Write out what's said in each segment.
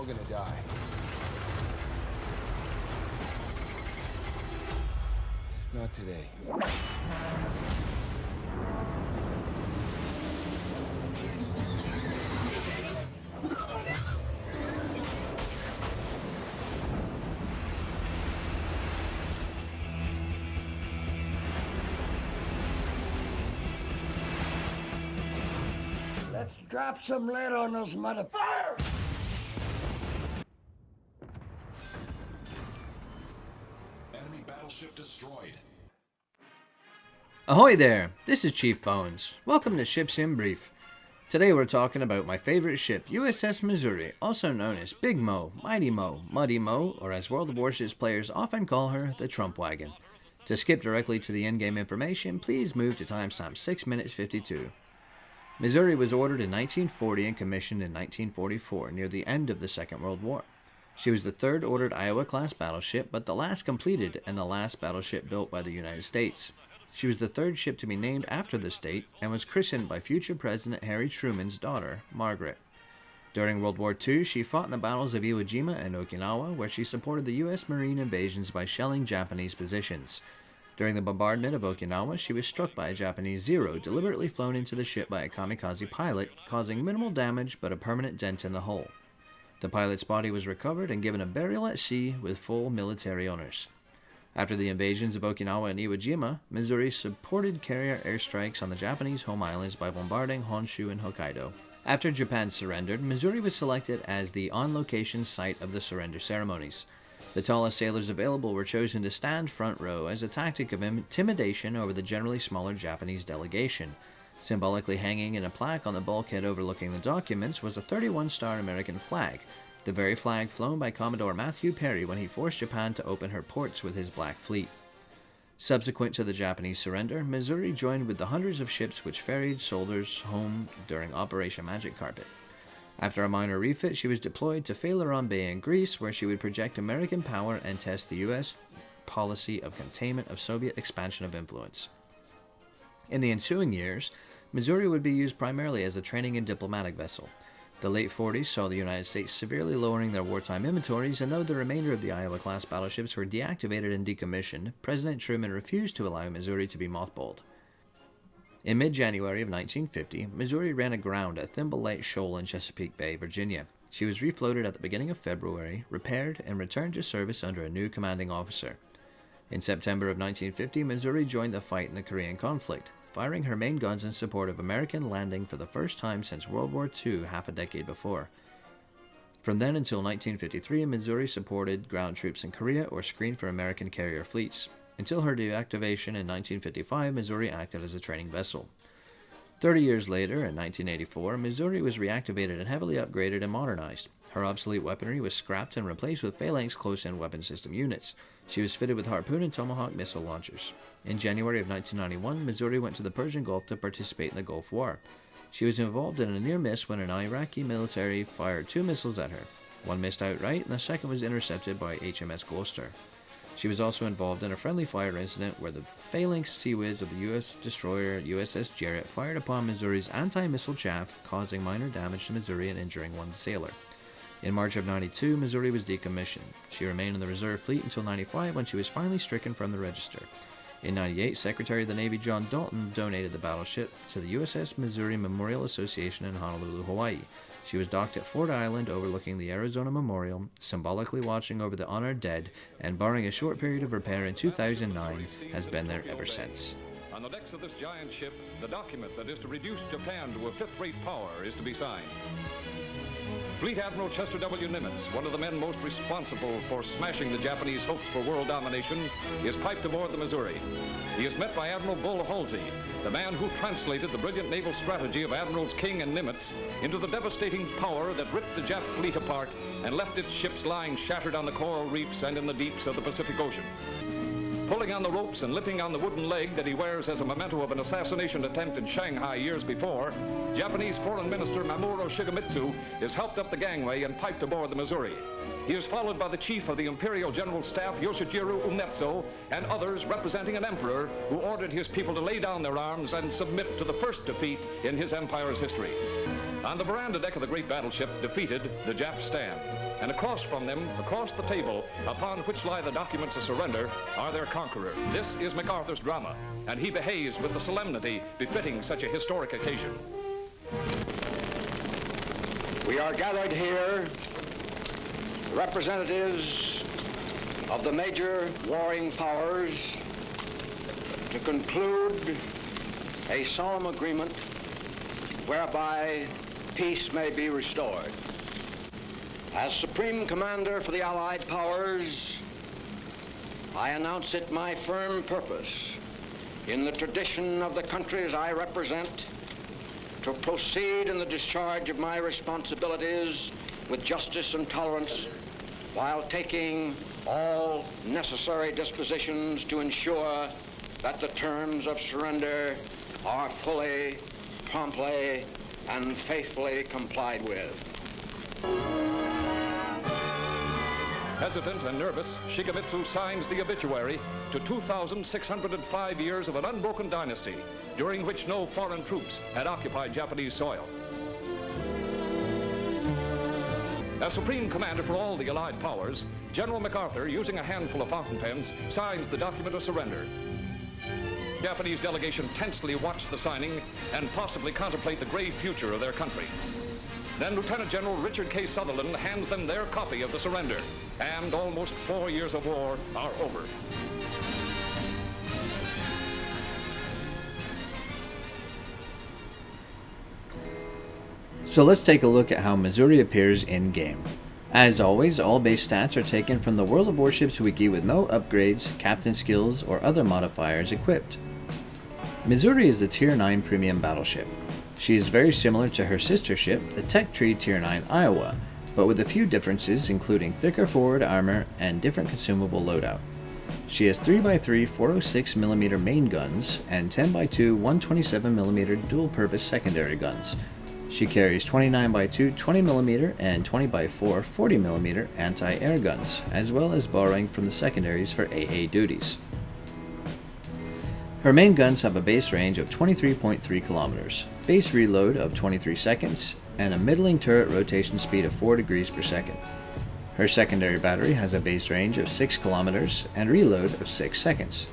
all gonna die. Just not today. Let's drop some lead on those motherfuckers! Enemy battleship destroyed. Ahoy there, this is Chief Bones. Welcome to Ships in Brief. Today we're talking about my favorite ship, USS Missouri, also known as Big Mo, Mighty Mo, Muddy Mo, or as World of Warships players often call her, the Trump Wagon. To skip directly to the in-game information, please move to timestamp 6 minutes 52. Missouri was ordered in 1940 and commissioned in 1944, near the end of the Second World War. She was the third ordered Iowa-class battleship, but the last completed and the last battleship built by the United States. She was the third ship to be named after the state and was christened by future President Harry Truman's daughter, Margaret. During World War II, she fought in the battles of Iwo Jima and Okinawa, where she supported the U.S. Marine invasions by shelling Japanese positions. During the bombardment of Okinawa, she was struck by a Japanese Zero, deliberately flown into the ship by a kamikaze pilot, causing minimal damage but a permanent dent in the hull. The pilot's body was recovered and given a burial at sea with full military honors. After the invasions of Okinawa and Iwo Jima, Missouri supported carrier airstrikes on the Japanese home islands by bombarding Honshu and Hokkaido. After Japan surrendered, Missouri was selected as the on-location site of the surrender ceremonies. The tallest sailors available were chosen to stand front row as a tactic of intimidation over the generally smaller Japanese delegation. Symbolically hanging in a plaque on the bulkhead overlooking the documents was a 31-star American flag, the very flag flown by Commodore Matthew Perry when he forced Japan to open her ports with his Black Fleet. Subsequent to the Japanese surrender, Missouri joined with the hundreds of ships which ferried soldiers home during Operation Magic Carpet. After a minor refit, she was deployed to Phaleron Bay in Greece, where she would project American power and test the U.S. policy of containment of Soviet expansion of influence. In the ensuing years, Missouri would be used primarily as a training and diplomatic vessel. The late 40s saw the United States severely lowering their wartime inventories, and though the remainder of the Iowa-class battleships were deactivated and decommissioned, President Truman refused to allow Missouri to be mothballed. In mid-January of 1950, Missouri ran aground at Thimble Light Shoal in Chesapeake Bay, Virginia. She was refloated at the beginning of February, repaired, and returned to service under a new commanding officer. In September of 1950, Missouri joined the fight in the Korean conflict, firing her main guns in support of American landing for the first time since World War II half a decade before. From then until 1953, Missouri supported ground troops in Korea or screened for American carrier fleets. Until her deactivation in 1955, Missouri acted as a training vessel. 30 years later, in 1984, Missouri was reactivated and heavily upgraded and modernized. Her obsolete weaponry was scrapped and replaced with phalanx close-in weapon system units. She was fitted with Harpoon and Tomahawk missile launchers. In January of 1991, Missouri went to the Persian Gulf to participate in the Gulf War. She was involved in a near miss when an Iraqi military fired 2 missiles at her. One missed outright, and the second was intercepted by HMS Gloucester. She was also involved in a friendly fire incident where the phalanx Sea Whiz of the U.S. destroyer USS Jarrett fired upon Missouri's anti-missile chaff, causing minor damage to Missouri and injuring one sailor. In March of 92, Missouri was decommissioned. She remained in the reserve fleet until 95 when she was finally stricken from the register. In 98, Secretary of the Navy John Dalton donated the battleship to the USS Missouri Memorial Association in Honolulu, Hawaii. She was docked at Ford Island overlooking the Arizona Memorial, symbolically watching over the honored dead, and barring a short period of repair in 2009, has been there ever since. On the decks of this giant ship, the document that is to reduce Japan to a fifth-rate power is to be signed. Fleet Admiral Chester W. Nimitz, one of the men most responsible for smashing the Japanese hopes for world domination, is piped aboard the Missouri. He is met by Admiral Bull Halsey, the man who translated the brilliant naval strategy of Admirals King and Nimitz into the devastating power that ripped the Jap fleet apart and left its ships lying shattered on the coral reefs and in the deeps of the Pacific Ocean. Pulling on the ropes and limping on the wooden leg that he wears as a memento of an assassination attempt in Shanghai years before, Japanese Foreign Minister Mamoru Shigemitsu is helped up the gangway and piped aboard the Missouri. He is followed by the chief of the Imperial General Staff, Yoshijiro Umetsu, and others representing an emperor who ordered his people to lay down their arms and submit to the first defeat in his empire's history. On the veranda deck of the great battleship, defeated, the Japs stand. And across from them, across the table, upon which lie the documents of surrender, are their conqueror. This is MacArthur's drama, and he behaves with the solemnity befitting such a historic occasion. We are gathered here, representatives of the major warring powers, to conclude a solemn agreement whereby peace may be restored. As Supreme Commander for the Allied Powers, I announce it my firm purpose, in the tradition of the countries I represent, to proceed in the discharge of my responsibilities with justice and tolerance, while taking all necessary dispositions to ensure that the terms of surrender are fully, promptly, and faithfully complied with. Hesitant and nervous, Shigemitsu signs the obituary to 2,605 years of an unbroken dynasty, during which no foreign troops had occupied Japanese soil. As Supreme Commander for all the Allied powers, General MacArthur, using a handful of fountain pens, signs the document of surrender. The Japanese delegation tensely watch the signing and possibly contemplate the grave future of their country. Then Lieutenant General Richard K. Sutherland hands them their copy of the surrender, and almost 4 years of war are over. So let's take a look at how Missouri appears in-game. As always, all base stats are taken from the World of Warships wiki with no upgrades, captain skills, or other modifiers equipped. Missouri is a Tier 9 premium battleship. She is very similar to her sister ship, the Tech Tree Tier 9 Iowa, but with a few differences including thicker forward armor and different consumable loadout. She has 3x3 406mm main guns and 10x2 127mm dual-purpose secondary guns. She carries 29x2 20mm and 20x4 40mm anti-air guns, as well as borrowing from the secondaries for AA duties. Her main guns have a base range of 23.3 kilometers, base reload of 23 seconds, and a middling turret rotation speed of 4 degrees per second. Her secondary battery has a base range of 6 kilometers and reload of 6 seconds.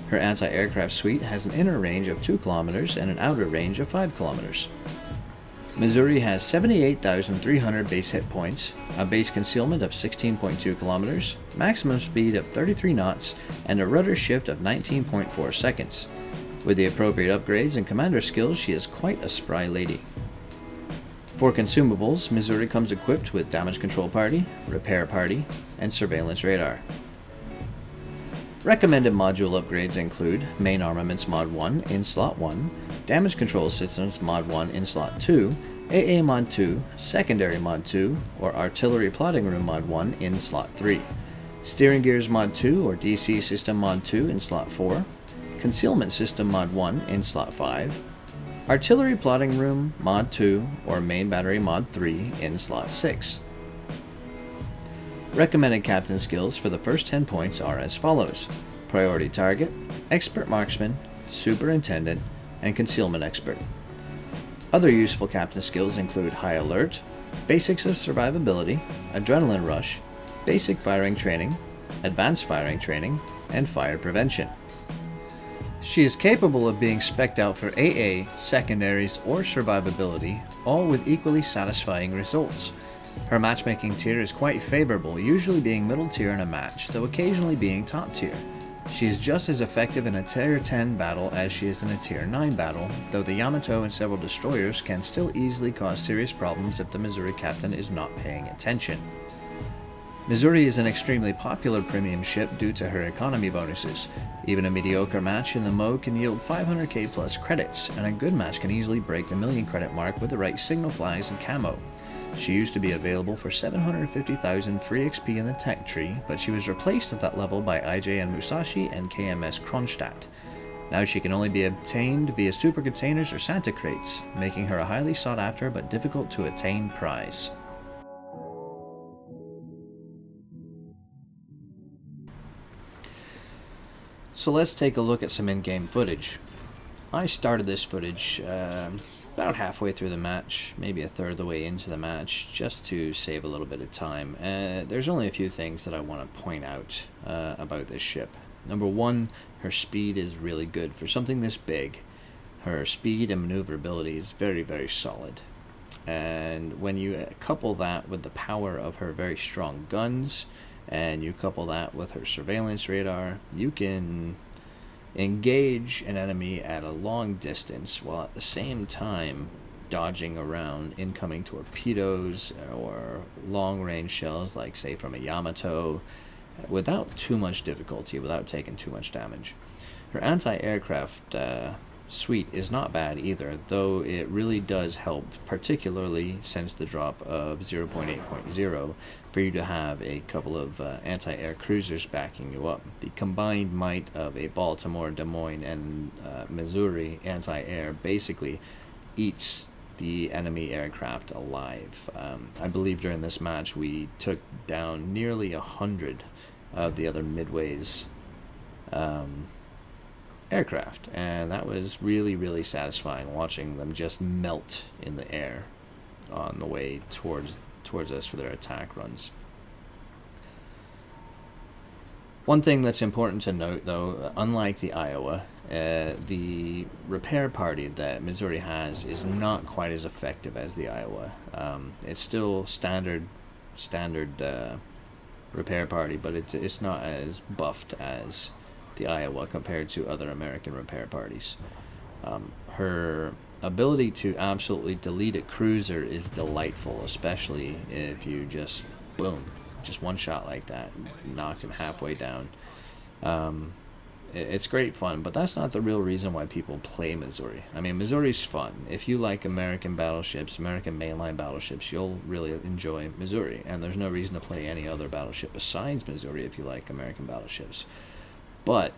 Her anti-aircraft suite has an inner range of 2 kilometers and an outer range of 5 kilometers. Missouri has 78,300 base hit points, a base concealment of 16.2 kilometers, maximum speed of 33 knots, and a rudder shift of 19.4 seconds. With the appropriate upgrades and commander skills, she is quite a spry lady. For consumables, Missouri comes equipped with damage control party, repair party, and surveillance radar. Recommended module upgrades include Main Armaments Mod 1 in Slot 1, Damage Control Systems Mod 1 in Slot 2, AA Mod 2, Secondary Mod 2, or Artillery Plotting Room Mod 1 in Slot 3, Steering Gears Mod 2 or DC System Mod 2 in Slot 4, Concealment System Mod 1 in Slot 5, Artillery Plotting Room Mod 2 or Main Battery Mod 3 in Slot 6. Recommended captain skills for the first 10 points are as follows: Priority Target, Expert Marksman, Superintendent, and Concealment Expert. Other useful captain skills include High Alert, Basics of Survivability, Adrenaline Rush, Basic Firing Training, Advanced Firing Training, and Fire Prevention. She is capable of being spec'd out for AA, Secondaries, or Survivability, all with equally satisfying results. Her matchmaking tier is quite favorable, usually being middle tier in a match, though occasionally being top tier. She is just as effective in a tier 10 battle as she is in a tier 9 battle, though the Yamato and several destroyers can still easily cause serious problems if the Missouri captain is not paying attention. Missouri is an extremely popular premium ship due to her economy bonuses. Even a mediocre match in the mode can yield 500k plus credits, and a good match can easily break the million credit mark with the right signal flags and camo. She used to be available for 750,000 free XP in the Tech Tree, but she was replaced at that level by IJN Musashi and KMS Kronstadt. Now she can only be obtained via super containers or Santa crates, making her a highly sought after but difficult to attain prize. So let's take a look at some in-game footage. I started this footage about halfway through the match, maybe a third of the way into the match, just to save a little bit of time. There's only a few things that I want to point out about this ship. Number one, her speed is really good for something this big. Her speed and maneuverability is very, very solid. And when you couple that with the power of her very strong guns, and you couple that with her surveillance radar, you can engage an enemy at a long distance while at the same time dodging around incoming torpedoes or long-range shells, like say from a Yamato, without too much difficulty, without taking too much damage. Her anti-aircraft suite is not bad either, though it really does help, particularly since the drop of 0.8.0, for you to have a couple of anti-air cruisers backing you up. The combined might of a Baltimore, Des Moines, and Missouri anti-air basically eats the enemy aircraft alive. I believe during this match we took down nearly 100 of the other Midway's aircraft, and that was really, really satisfying, watching them just melt in the air on the way towards us for their attack runs. One thing that's important to note, though, unlike the Iowa, the repair party that Missouri has is not quite as effective as the Iowa. It's still standard repair party, but it's not as buffed as the Iowa compared to other American repair parties. Her ability to absolutely delete a cruiser is delightful, especially if you just boom, just one shot like that, knock him halfway down. It's great fun, but that's not the real reason why people play Missouri. I mean, Missouri's fun. If you like American battleships, American mainline battleships, you'll really enjoy Missouri, and there's no reason to play any other battleship besides Missouri if you like American battleships. But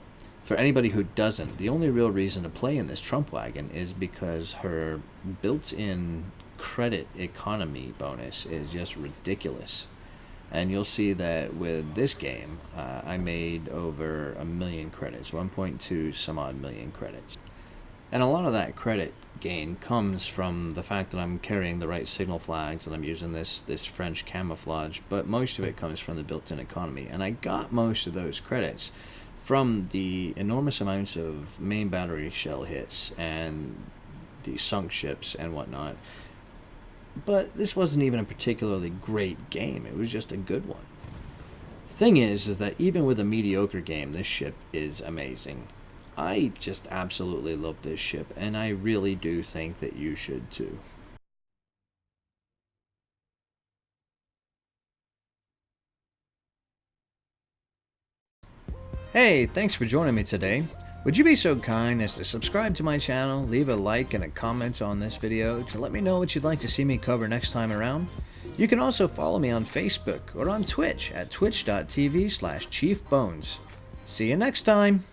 for anybody who doesn't, the only real reason to play in this Trump wagon is because her built-in credit economy bonus is just ridiculous. And you'll see that with this game, I made over 1 million credits, 1.2 some odd million credits. And a lot of that credit gain comes from the fact that I'm carrying the right signal flags and I'm using this French camouflage, but most of it comes from the built-in economy. And I got most of those credits from the enormous amounts of main battery shell hits and the sunk ships and whatnot. But this wasn't even a particularly great game. It was just a good one. Thing is that even with a mediocre game, this ship is amazing. I just absolutely love this ship, and I really do think that you should too. Hey, thanks for joining me today. Would you be so kind as to subscribe to my channel, leave a like and a comment on this video to let me know what you'd like to see me cover next time around? You can also follow me on Facebook or on Twitch at twitch.tv/chiefbones. See you next time!